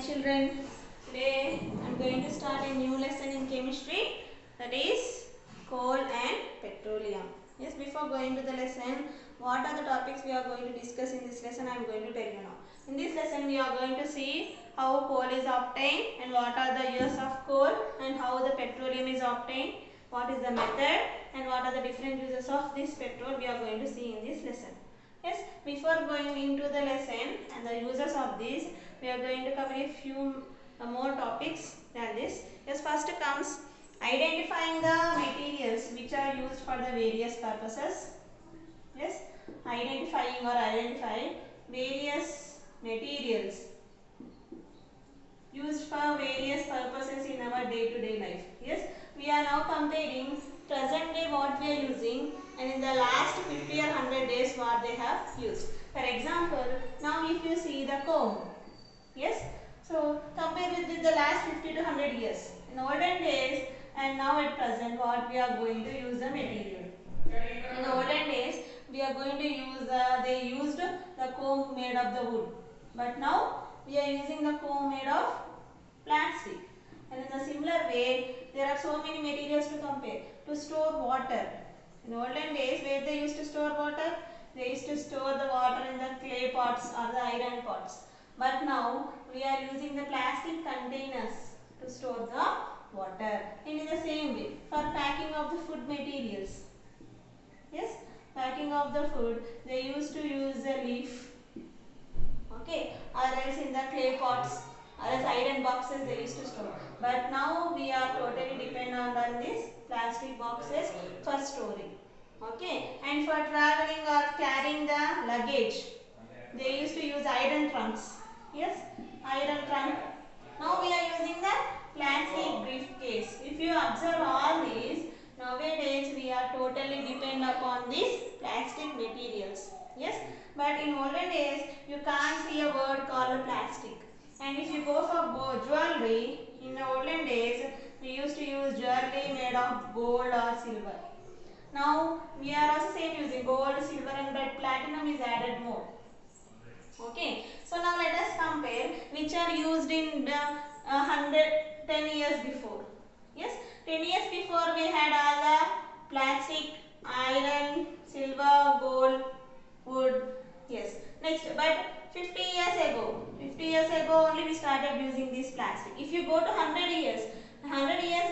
children. Today I am going to start a new lesson in chemistry, that is coal and petroleum. Yes, before going to the lesson, what are the topics we are going to discuss in this lesson, I am going to tell you now. In this lesson we are going to see how coal is obtained and what are the years of coal and how the petroleum is obtained, what is the method and what are the different uses of this petrol we are going to see in this lesson. Yes, before going into the lesson and the uses of this, we are going to cover a few more topics than this. Yes, first comes identifying the materials which are used for the various purposes. Yes, identify various materials used for various purposes in our day-to-day life. Yes, we are now comparing present day what we are using and in the last 50 or 100 days what they have used. For example, now if you see the comb, yes, so compare with the last 50 to 100 years. In olden days and now at present what we are going to use the material. In olden days we are going to use they used the comb made of the wood, but now we are using the comb made of plastic. And in a similar way, there are so many materials to compare. To store water. In olden days, where they used to store water? They used to store the water in the clay pots or the iron pots. But now, we are using the plastic containers to store the water. And in the same way, for packing of the food materials. Yes, packing of the food, they used to use the leaf. Okay, or else in the clay pots or as iron boxes they used to store. But now we are totally dependent on these plastic boxes for storing. Okay, and for traveling or carrying the luggage, they used to use iron trunks. Yes, iron trunk. Now we are using the plastic briefcase. If you observe all these, nowadays we are totally dependent upon these plastic materials. Yes, but in olden days you can't see a word called plastic. And if you go for jewelry, in the olden days we used to use jewelry made of gold or silver. Now we are also same using gold, silver and but platinum is added more. Okay, so now let us compare which are used in the 10 years before. Yes, 10 years before we had all the plastic, iron, silver, gold, wood. Yes, next, but 50 years ago only we started using this plastic. If you go to 100 years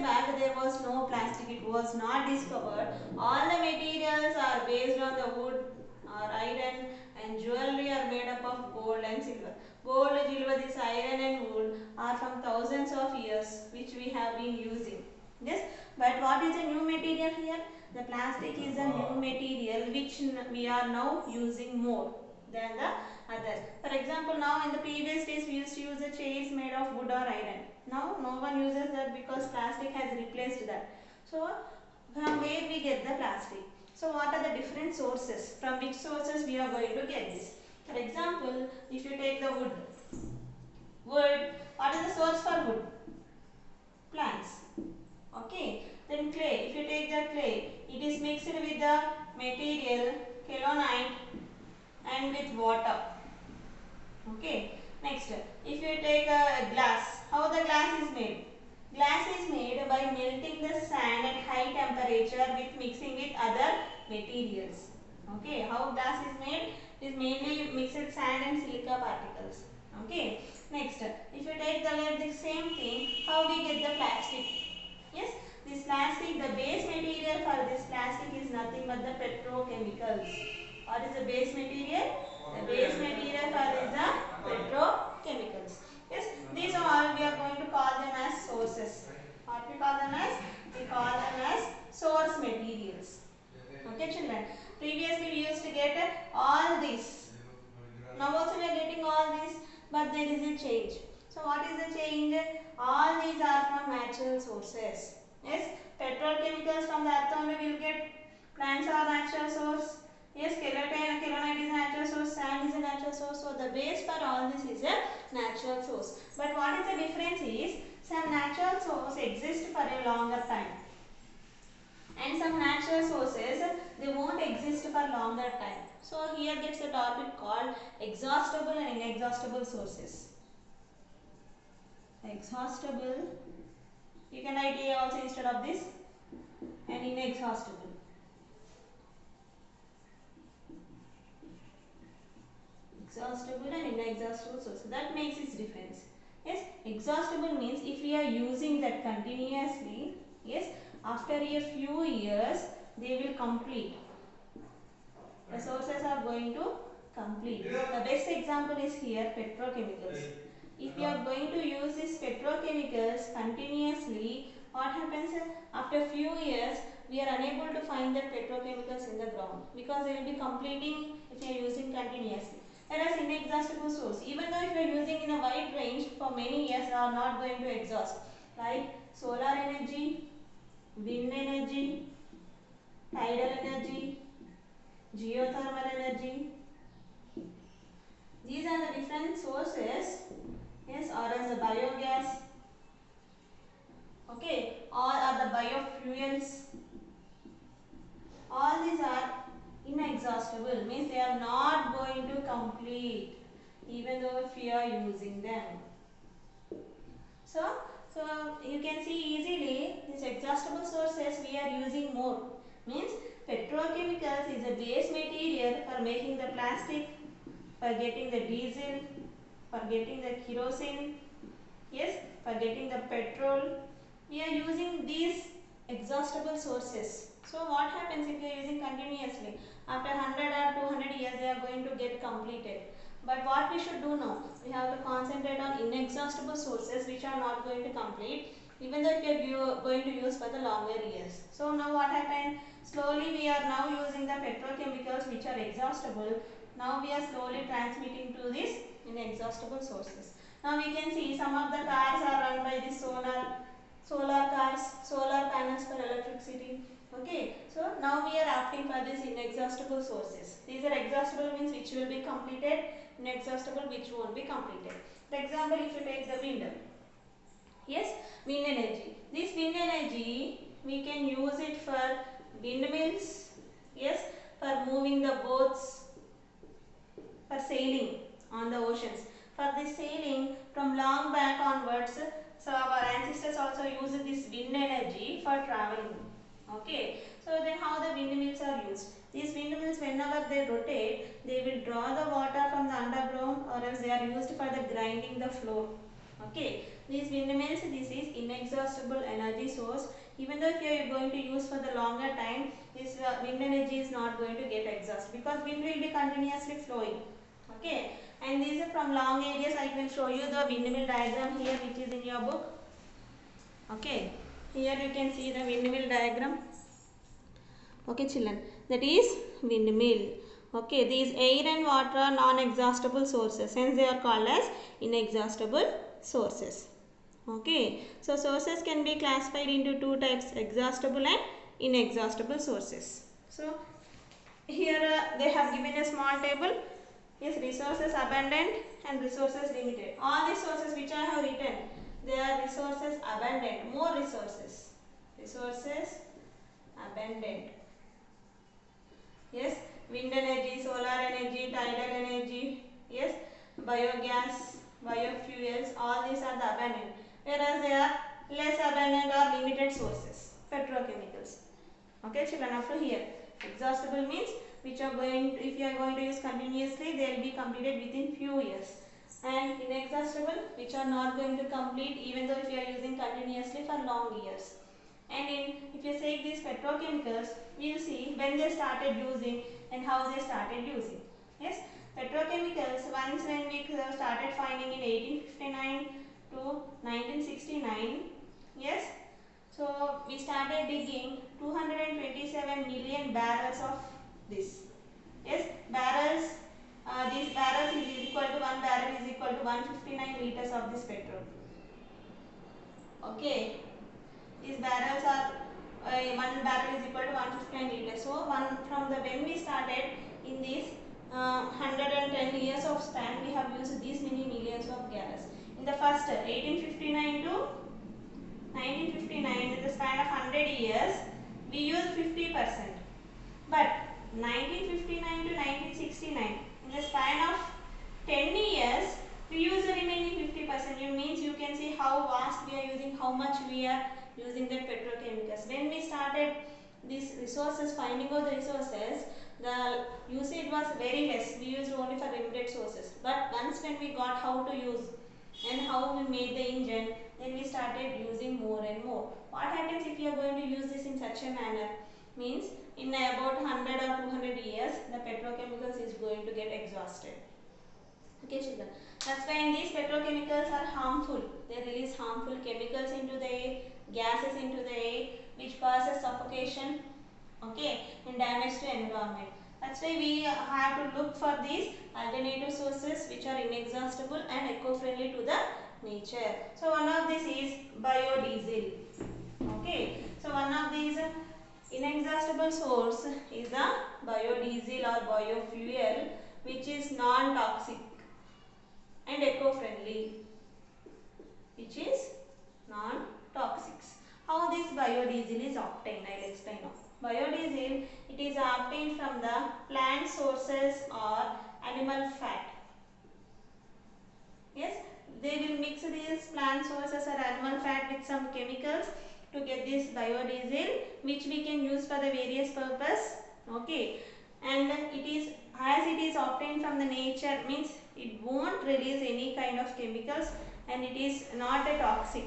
back there was no plastic, it was not discovered. All the materials are based on the wood or iron and jewelry are made up of gold and silver. Gold, silver, this iron and wood are from thousands of years which we have been using. Yes, but what is a new material here? The plastic is a new material which we are now using more than the others. For example, now in the previous days we used to use the chairs made of wood or iron. Now no one uses that because plastic has replaced that. So from where we get the plastic? So what are the different sources? From which sources we are going to get this? For example, if you take the wood, what is the source for wood? Plants. Okay. Then clay, if you take the clay, it is mixed with the material kaolinite and with water. Okay. Next, if you take a glass, how the glass is made? Glass is made by melting the sand at high temperature with mixing with other materials. Okay, how glass is made? It is mainly mixed sand and silica particles. Okay. Next, if you take the same thing, how we get the plastic? Yes, this plastic, the base material for this plastic is nothing but the petrochemicals. What is the base material? The base material for is the petrochemicals. Yes, these all we are going to call them as sources. What we call them as? We call them as source materials. Okay, children. Previously we used to get all these. Now also we are getting all these, but there is a change. So what is the change? All these are from natural sources. Yes, petrochemicals from the earth only will get. Plants are natural source. Yes, kaolinite is a natural source, sand is a natural source. So the base for all this is a natural source. But what is the difference is, some natural source exist for a longer time. And some natural sources, they won't exist for longer time. So here gets a topic called exhaustible and inexhaustible sources. exhaustible. You can write A also instead of this, and inexhaustible. Exhaustible and inexhaustible source. That makes its difference. Yes, exhaustible means if we are using that continuously, yes, after a few years they will complete. The sources are going to complete. The best example is here petrochemicals. If you are going to use these petrochemicals continuously, what happens after few years we are unable to find the petrochemicals in the ground because they will be completing if you are using continuously. Whereas inexhaustible source, even though if you are using in a wide range for many years, are not going to exhaust. Like solar energy, wind energy, tidal energy, geothermal energy. These are the different sources, yes, or as the biogas, okay, or are the biofuels. All these are inexhaustible, means they are not going to complete even though if we are using them. So you can see easily these exhaustible sources we are using more. Means petrochemicals is a base material for making the plastic, for getting the diesel, for getting the kerosene, yes, for getting the petrol. We are using these exhaustible sources. So what happens if you are using continuously? After 100 or 200 years they are going to get completed. But what we should do now? We have to concentrate on inexhaustible sources which are not going to complete even though we are going to use for the longer years. So now what happened? Slowly we are now using the petrochemicals which are exhaustible. Now we are slowly transmitting to these inexhaustible sources. Now we can see some of the cars are run by the solar cars, solar panels for electricity. Okay, so now we are opting for these inexhaustible sources. These are exhaustible means which will be completed, inexhaustible which won't be completed. For example, if you take the wind, yes, wind energy. This wind energy we can use it for windmills, yes, for moving the boats, for sailing on the oceans. For this sailing from long back onwards, so our ancestors also used this wind energy for traveling. Okay, so then how the windmills are used? These windmills, whenever they rotate, they will draw the water from the underground, or else they are used for the grinding the floor. Okay, these windmills, this is inexhaustible energy source. Even though if you are going to use for the longer time, this wind energy is not going to get exhaust because wind will be continuously flowing. Okay, and these are from long areas. I will show you the windmill diagram here which is in your book. Okay, here you can see the windmill diagram. Okay children, that is windmill. Okay, these air and water are non-exhaustible sources, hence they are called as inexhaustible sources. Okay, so sources can be classified into two types, exhaustible and inexhaustible sources. So here they have given a small table. Yes, resources abundant and resources limited. All the sources which I have written, they are resources abundant, more resources. Resources abundant. Yes, wind energy, solar energy, tidal energy, yes, biogas, biofuels, all these are the abundant. Whereas they are less abundant or limited sources, petrochemicals. Okay children, up to here. Exhaustible means which are going, if you are going to use continuously, they will be completed within few years. And inexhaustible which are not going to complete even though if you are using continuously for long years. And if you take these petrochemicals, we will see when they started using and how they started using. Yes, petrochemicals, once when we started finding in 1859 to 1969, yes, so we started digging 227 million barrels of this. Yes, barrels, these barrels is equal to 1 barrel is equal to 159 liters of this petrol. Okay, these barrels are 1 barrel is equal to 159 liters. So from the when we started in this 110 years of span, we have used these many millions of gallons. In the first 1859 to 1959, in the span of 100 years, we used 50%. But 1959 to 1969, in the span of 10 years, we use the remaining 50%. You means you can see how how much we are using the petrochemicals. When we started these resources, finding out the resources, the usage was very less. We used only for limited sources. But once when we got how to use and how we made the engine, then we started using more and more. What happens if you are going to use this in such a manner? Means in about 100 or 200 years, the petrochemicals is going to get exhausted. Okay, children. That's why these petrochemicals are harmful. They release harmful chemicals into the air, gases into the air, which causes suffocation, okay, and damage to environment. That's why we have to look for these alternative sources which are inexhaustible and eco-friendly to the nature. So one of this is biodiesel. Okay, so one of these inexhaustible source is the biodiesel or biofuel, which is non-toxic and eco-friendly, which is non-toxic. How this biodiesel is obtained, I will explain now. Biodiesel, it is obtained from the plant sources or animal fat. Yes, they will mix these plant sources or animal fat with some chemicals to get this biodiesel, which we can use for the various purpose. Okay, and it is, as it is obtained from the nature, means it won't release any kind of chemicals and it is not a toxic.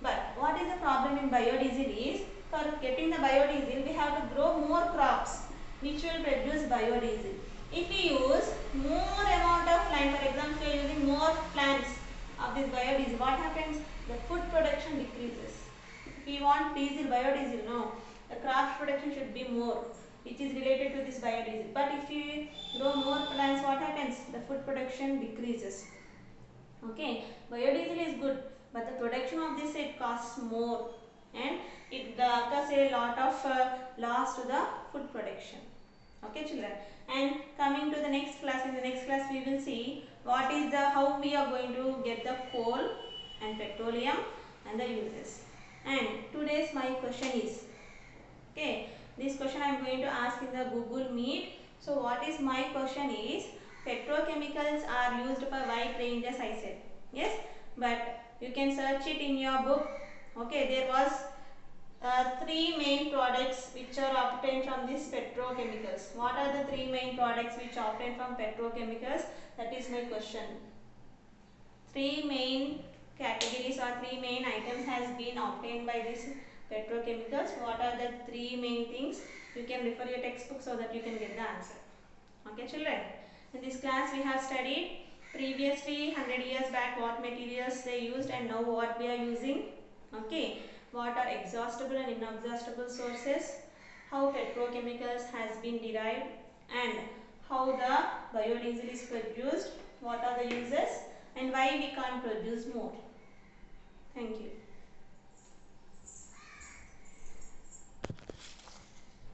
But what is the problem in biodiesel is, for getting the biodiesel we have to grow more crops which will produce biodiesel. If we use more amount of land, for example we are using more plants of this biodiesel, what happens? The food production decreases. If we want diesel, biodiesel, no, the crop production should be more, which is related to this biodiesel. But if you grow more plants, what happens? The food production decreases. Okay, biodiesel is good, but the production of this, it costs more and it occurs a lot of loss to the food production. Okay, children. And coming to the next class, in the next class we will see what is the, how we are going to get the coal and petroleum and the uses. And today's my question is, okay, this question I am going to ask in the Google Meet. So what is my question is, petrochemicals are used for wide ranges, I said. Yes, but you can search it in your book. Okay, there was three main products which are obtained from these petrochemicals. What are the three main products which are obtained from petrochemicals? That is my question. Three main categories or three main items has been obtained by these petrochemicals. What are the three main things? You can refer your textbook so that you can get the answer. Okay, children. In this class we have studied previously 100 years back what materials they used and now what we are using. Okay, what are exhaustible and inexhaustible sources, how petrochemicals has been derived, and how the biodiesel is produced, what are the uses and why we can't produce more. Thank you.